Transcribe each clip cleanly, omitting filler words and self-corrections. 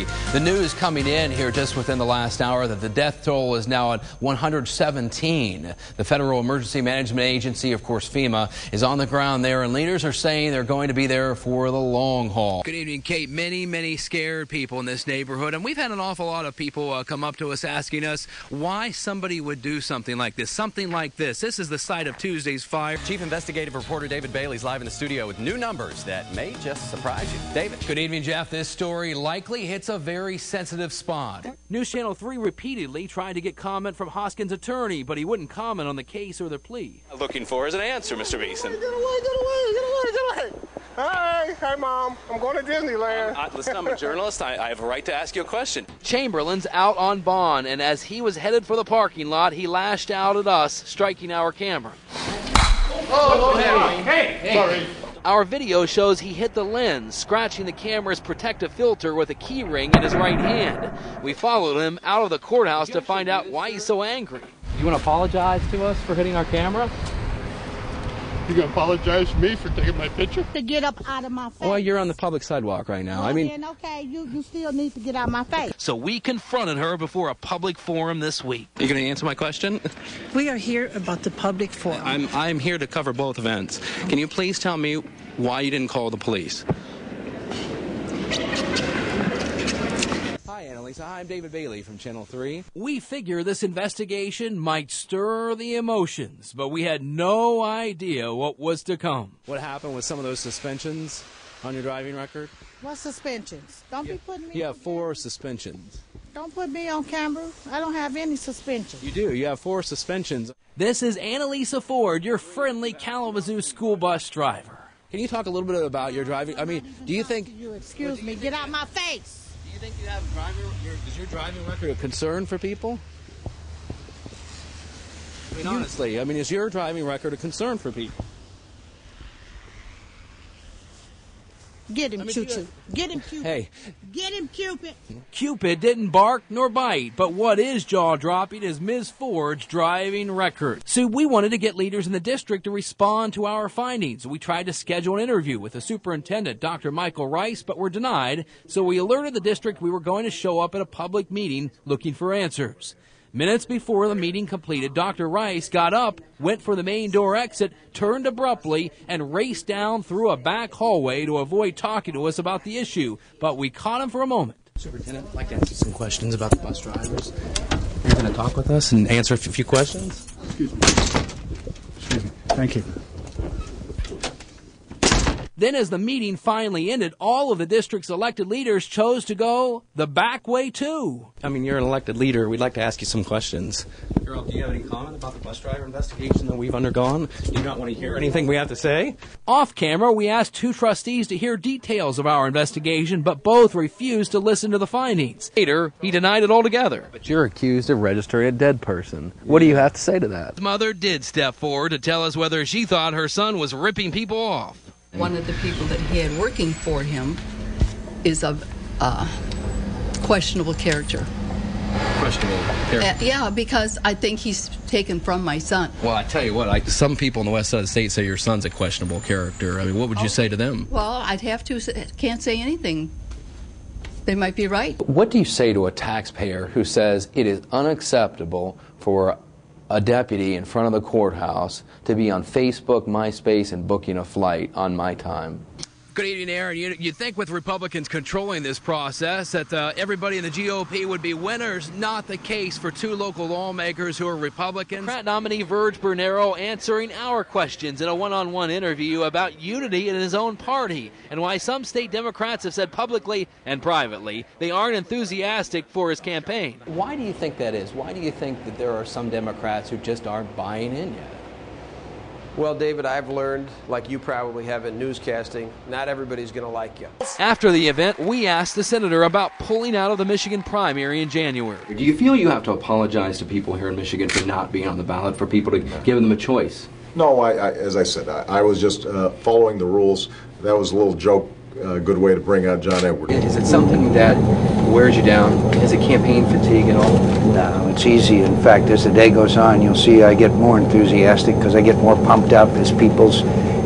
The news coming in here just within the last hour that the death toll is now at 117. The Federal Emergency Management Agency, of course FEMA, is on the ground there, and leaders are saying they're going to be there for the long haul. Good evening, Kate. Many scared people in this neighborhood, and we've had an awful lot of people come up to us asking us why somebody would do something like this. This is the site of Tuesday's fire. Chief Investigative Reporter David Bailey's live in the studio with new numbers that may just surprise you. David. Good evening, Jeff. This story likely hits a very sensitive spot. News Channel 3 repeatedly tried to get comment from Hoskins' attorney, but he wouldn't comment on the case or the plea. Looking for is an answer, Mr. Beeson. Get away. Hey, Mom, I'm going to Disneyland. Listen, I'm a journalist. I have a right to ask you a question. Chamberlain's out on bond, and as he was headed for the parking lot, he lashed out at us, striking our camera. Hey. Sorry. Our video shows he hit the lens, scratching the camera's protective filter with a key ring in his right hand. We followed him out of the courthouse to find out why he's so angry. You want to apologize to us for hitting our camera? You gonna apologize to me for taking my picture? To get up out of my face. Well, you're on the public sidewalk right now. Well, then, okay, you still need to get out of my face. So we confronted her before a public forum this week. Are you going to answer my question? We are here about the public forum. I'm here to cover both events. Can you please tell me why you didn't call the police? Hi, Annalisa. Hi, I'm David Bailey from Channel 3. We figure this investigation might stir the emotions, but we had no idea what was to come. What happened with some of those suspensions on your driving record? What suspensions? Don't be putting me You on have 4 suspensions. Don't put me on camera. I don't have any suspensions. You do. You have 4 suspensions. This is Annalisa Ford, your friendly Kalamazoo school bus driver. Can you talk a little bit about your driving? I mean, do you think... Excuse me. Get out my face. Do you think you have is your driving record a concern for people? I mean, honestly, is your driving record a concern for people? Get him, Choo-Choo. Get him, Cupid. Hey. Get him, Cupid. Cupid didn't bark nor bite, but what is jaw-dropping is Ms. Ford's driving record. So we wanted to get leaders in the district to respond to our findings. We tried to schedule an interview with the superintendent, Dr. Michael Rice, but were denied, so we alerted the district we were going to show up at a public meeting looking for answers. Minutes before the meeting completed, Dr. Rice got up, went for the main door exit, turned abruptly, and raced down through a back hallway to avoid talking to us about the issue. But we caught him for a moment. Superintendent, I'd like to ask you some questions about the bus drivers. You're going to talk with us and answer a few questions? Excuse me. Thank you. Then as the meeting finally ended, all of the district's elected leaders chose to go the back way too. You're an elected leader. We'd like to ask you some questions. Girl, do you have any comment about the bus driver investigation that we've undergone? Do you not want to hear anything we have to say? Off camera, we asked 2 trustees to hear details of our investigation, but both refused to listen to the findings. Later, he denied it altogether. But you're accused of registering a dead person. What do you have to say to that? His mother did step forward to tell us whether she thought her son was ripping people off. One of the people that he had working for him is of questionable character. Questionable character? Yeah, because I think he's taken from my son. Well, I tell you what, some people on the west side of the state say your son's a questionable character. What would you say to them? Well, I'd have to, can't say anything. They might be right. What do you say to a taxpayer who says it is unacceptable for a deputy in front of the courthouse to be on Facebook, MySpace, and booking a flight on my time? Good evening, Aaron. You'd think with Republicans controlling this process that everybody in the GOP would be winners. Not the case for 2 local lawmakers who are Republicans. Democrat nominee Verge Bernero answering our questions in a one-on-one interview about unity in his own party and why some state Democrats have said publicly and privately they aren't enthusiastic for his campaign. Why do you think that is? Why do you think that there are some Democrats who just aren't buying in yet? Well, David, I've learned, like you probably have in newscasting, not everybody's going to like you. After the event, we asked the senator about pulling out of the Michigan primary in January. Do you feel you have to apologize to people here in Michigan for not being on the ballot, for people to give them a choice? No, as I said, I was just following the rules. That was a little joke, good way to bring out John Edwards. Is it something that wears you down? Is it campaign fatigue at all? No, it's easy. In fact, as the day goes on, you'll see I get more enthusiastic because I get more pumped up as people's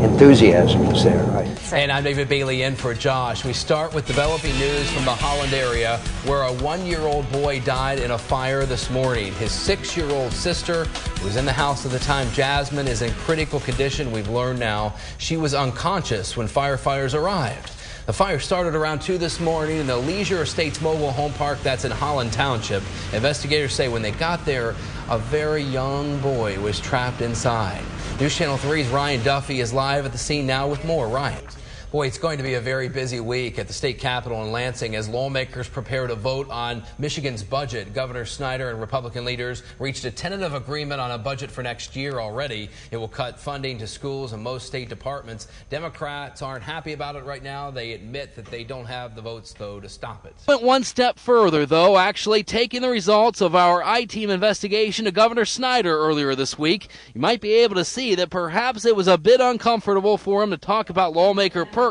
enthusiasm is there. And I'm David Bailey in for Josh. We start with developing news from the Holland area where a 1-year-old boy died in a fire this morning. His 6-year-old sister was in the house at the time. Jasmine is in critical condition. We've learned now she was unconscious when firefighters arrived. The fire started around 2 this morning in the Leisure Estates Mobile Home Park that's in Holland Township. Investigators say when they got there, a very young boy was trapped inside. News Channel 3's Ryan Duffy is live at the scene now with more. Ryan. Boy, it's going to be a very busy week at the state capitol in Lansing as lawmakers prepare to vote on Michigan's budget. Governor Snyder and Republican leaders reached a tentative agreement on a budget for next year already. It will cut funding to schools and most state departments. Democrats aren't happy about it right now. They admit that they don't have the votes, though, to stop it. Went one step further, though, actually taking the results of our I-Team investigation to Governor Snyder earlier this week. You might be able to see that perhaps it was a bit uncomfortable for him to talk about lawmaker perks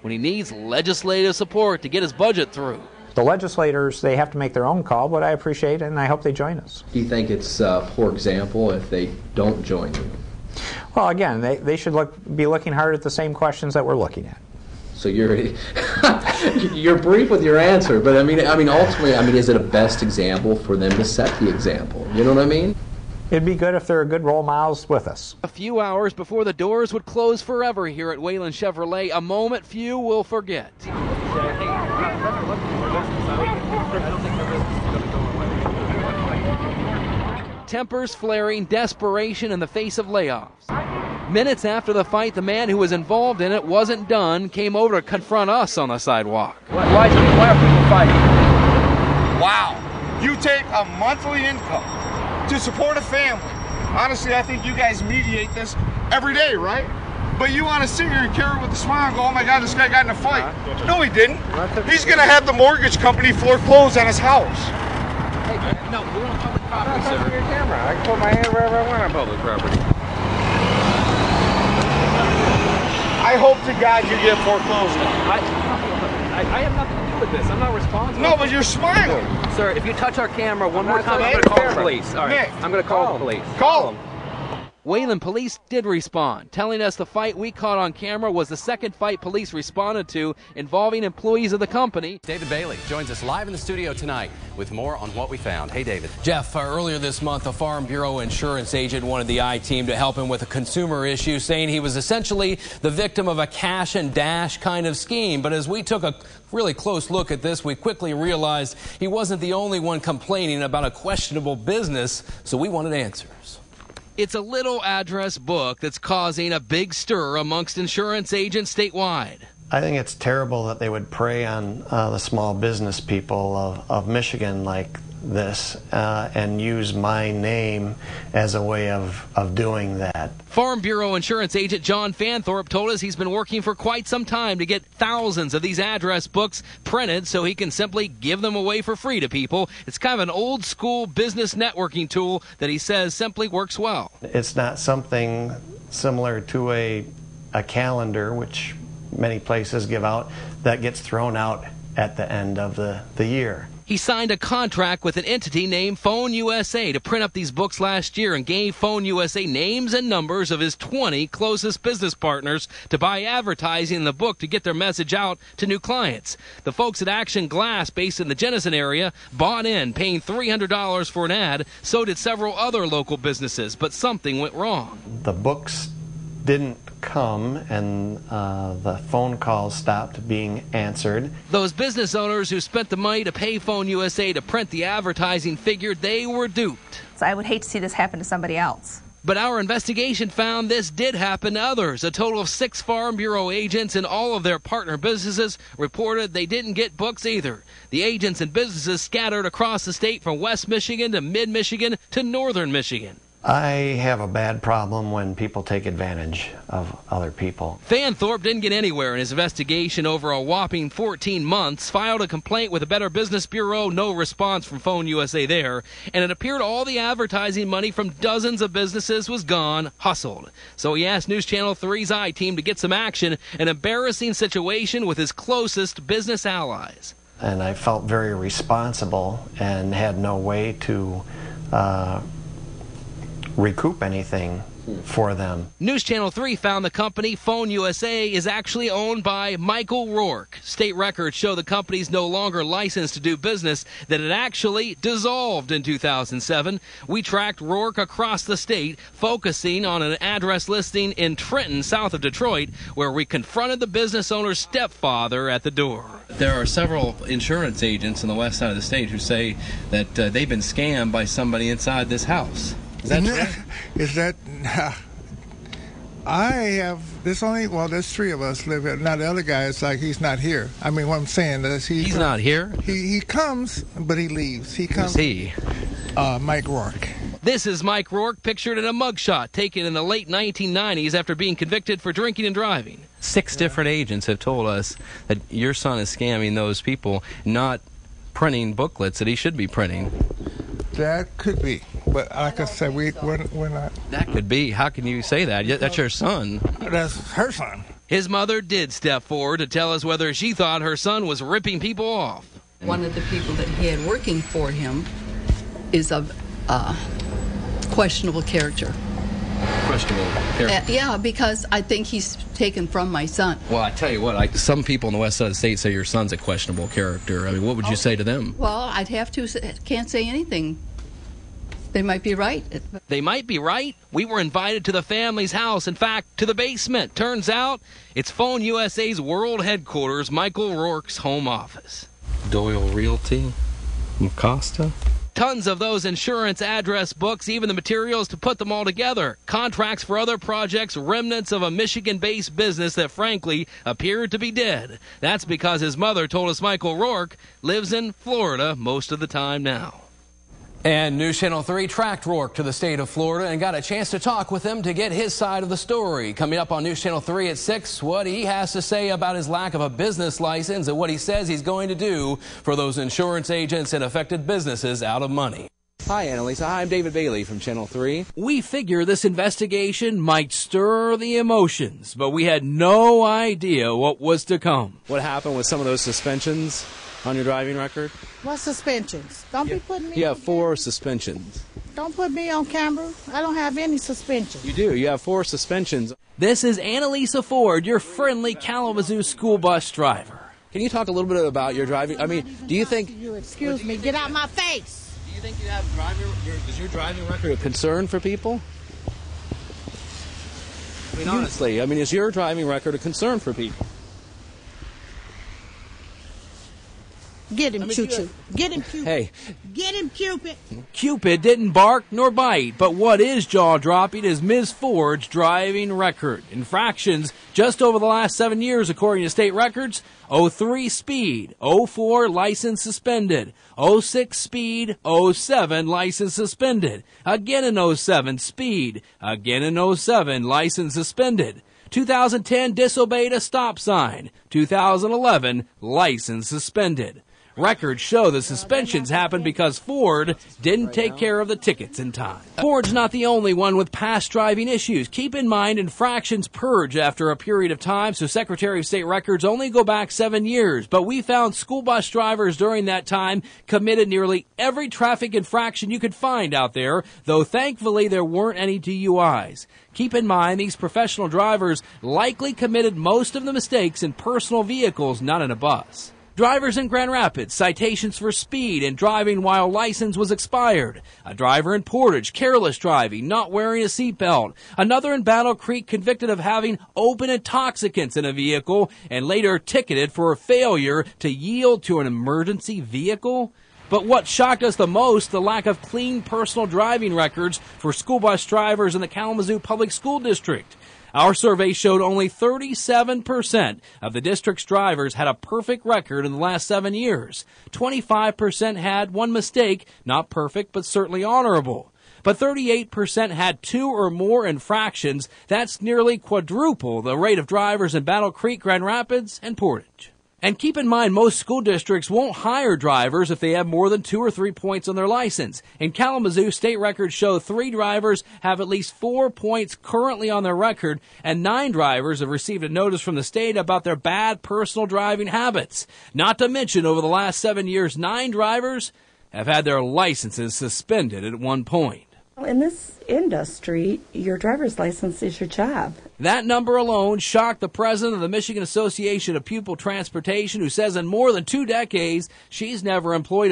when he needs legislative support to get his budget through. The legislators, they have to make their own call, but I appreciate it, and I hope they join us. Do you think it's poor example if they don't join you? Well, again, they should be looking hard at the same questions that we're looking at. So you're brief with your answer, but I mean, ultimately, is it a best example for them to set the example? You know what I mean? It'd be good if there are good role models with us. A few hours before the doors would close forever here at Wayland Chevrolet, a moment few will forget. Tempers flaring, desperation in the face of layoffs. Minutes after the fight, the man who was involved in it wasn't done, came over to confront us on the sidewalk. Why are people fighting? Wow. You take a monthly income to support a family. Honestly, I think you guys mediate this every day, right? But you want to sit here and carry it with a smile and go, oh my God, this guy got in a fight. No, he didn't. He's going to have the mortgage company foreclose on his house. Hey, no, we're on public property, sir. Your camera. I can put my hand wherever I want on public property. I hope to God you get foreclosed on. I have nothing to do with this. I'm not responsible. No, but you're smiling. Sir, if you touch our camera one more time, I'm going to call the police. All right, I'm going to call the police. Call them. Wayland police did respond, telling us the fight we caught on camera was the second fight police responded to involving employees of the company. David Bailey joins us live in the studio tonight with more on what we found. Hey, David. Jeff, earlier this month, a Farm Bureau insurance agent wanted the I-Team to help him with a consumer issue, saying he was essentially the victim of a cash and dash kind of scheme. But as we took a really close look at this, we quickly realized he wasn't the only one complaining about a questionable business, so we wanted answers. It's a little address book that's causing a big stir amongst insurance agents statewide. I think it's terrible that they would prey on the small business people of Michigan like this and use my name as a way of doing that. Farm Bureau insurance agent John Fanthorpe told us he's been working for quite some time to get thousands of these address books printed so he can simply give them away for free to people. It's kind of an old school business networking tool that he says simply works well. It's not something similar to a calendar, which many places give out, that gets thrown out at the end of the year. He signed a contract with an entity named Phone USA to print up these books last year and gave Phone USA names and numbers of his 20 closest business partners to buy advertising in the book to get their message out to new clients. The folks at Action Glass, based in the Jenison area, bought in, paying $300 for an ad. So did several other local businesses, but something went wrong. The books didn't come and the phone calls stopped being answered. Those business owners who spent the money to pay Phone USA to print the advertising figured they were duped. So I would hate to see this happen to somebody else. But our investigation found this did happen to others. A total of 6 Farm Bureau agents and all of their partner businesses reported they didn't get books either. The agents and businesses scattered across the state from West Michigan to Mid-Michigan to Northern Michigan. I have a bad problem when people take advantage of other people. Fanthorpe didn't get anywhere in his investigation over a whopping 14 months, filed a complaint with the Better Business Bureau, no response from Phone USA there, and it appeared all the advertising money from dozens of businesses was gone, hustled. So he asked News Channel 3's I-Team to get some action, an embarrassing situation with his closest business allies. And I felt very responsible and had no way to recoup anything for them. News Channel 3 found the company, Phone USA, is actually owned by Michael Rourke. State records show the company's no longer licensed to do business, that it actually dissolved in 2007. We tracked Rourke across the state, focusing on an address listing in Trenton, south of Detroit, where we confronted the business owner's stepfather at the door. There are several insurance agents in the west side of the state who say that they've been scammed by somebody inside this house. Is that true? Is that... I have... There's only... Well, there's three of us live here. Now, the other guy is like, he's not here. I mean, what I'm saying is he's not here? He comes, but he leaves. He comes... Who's he? Mike Rourke. This is Mike Rourke, pictured in a mugshot taken in the late 1990s after being convicted for drinking and driving. 6 different agents have told us that your son is scamming those people, not printing booklets that he should be printing. That could be. But like I said, we're not. That could be. How can you say that? That's your son. That's her son. His mother did step forward to tell us whether she thought her son was ripping people off. One of the people that he had working for him is of questionable character. Questionable character? Yeah, because I think he's taken from my son. Well, I tell you what, some people on the west side of the state say your son's a questionable character. I mean, what would you say to them? Well, I'd have to, can't say anything. They might be right. They might be right? We were invited to the family's house, in fact, to the basement. Turns out, it's Phone USA's world headquarters, Michael Rourke's home office. Doyle Realty? Acosta? Tons of those insurance address books, even the materials to put them all together. Contracts for other projects, remnants of a Michigan-based business that frankly appeared to be dead. That's because his mother told us Michael Rourke lives in Florida most of the time now. And News Channel 3 tracked Rourke to the state of Florida and got a chance to talk with him to get his side of the story. Coming up on News Channel 3 at 6, what he has to say about his lack of a business license and what he says he's going to do for those insurance agents and affected businesses out of money. Hi, Annalisa. Hi, I'm David Bailey from Channel 3. We figure this investigation might stir the emotions, but we had no idea what was to come. What happened with some of those suspensions on your driving record? What suspensions? Don't be putting me You have on 4 suspensions. Don't put me on camera. I don't have any suspensions. You do. You have 4 suspensions. This is Annalisa Ford, your friendly Kalamazoo school bus driver. Can you talk a little bit about your driving? I mean, do you think... You excuse me. Get out my face. Do you think you have is your driving record a concern for people? I mean, honestly, is your driving record a concern for people? Get him, Choo-Choo. Get him, Cupid. Hey. Get him, Cupid. Cupid didn't bark nor bite, but what is jaw-dropping is Ms. Ford's driving record. Infractions just over the last 7 years, according to state records: 03 speed, 04 license suspended, 06 speed, 07 license suspended, again in 07 speed, again in 07 license suspended. 2010 disobeyed a stop sign, 2011 license suspended. Records show the suspensions happened because Ford didn't take care of the tickets in time. Ford's not the only one with past driving issues. Keep in mind, infractions purge after a period of time, so Secretary of State records only go back 7 years. But we found school bus drivers during that time committed nearly every traffic infraction you could find out there, though thankfully there weren't any DUIs. Keep in mind, these professional drivers likely committed most of the mistakes in personal vehicles, not in a bus. Drivers in Grand Rapids, citations for speed and driving while license was expired. A driver in Portage, careless driving, not wearing a seatbelt. Another in Battle Creek convicted of having open intoxicants in a vehicle and later ticketed for a failure to yield to an emergency vehicle. But what shocked us the most, the lack of clean personal driving records for school bus drivers in the Kalamazoo Public School District. Our survey showed only 37% of the district's drivers had a perfect record in the last 7 years. 25% had one mistake, not perfect, but certainly honorable. But 38% had 2 or more infractions. That's nearly quadruple the rate of drivers in Battle Creek, Grand Rapids, and Portage. And keep in mind, most school districts won't hire drivers if they have more than 2 or 3 points on their license. In Kalamazoo, state records show 3 drivers have at least 4 points currently on their record, and 9 drivers have received a notice from the state about their bad personal driving habits. Not to mention, over the last 7 years, 9 drivers have had their licenses suspended at one point. In this industry, your driver's license is your job. That number alone shocked the president of the Michigan Association of Pupil Transportation, who says in more than 2 decades, she's never employed a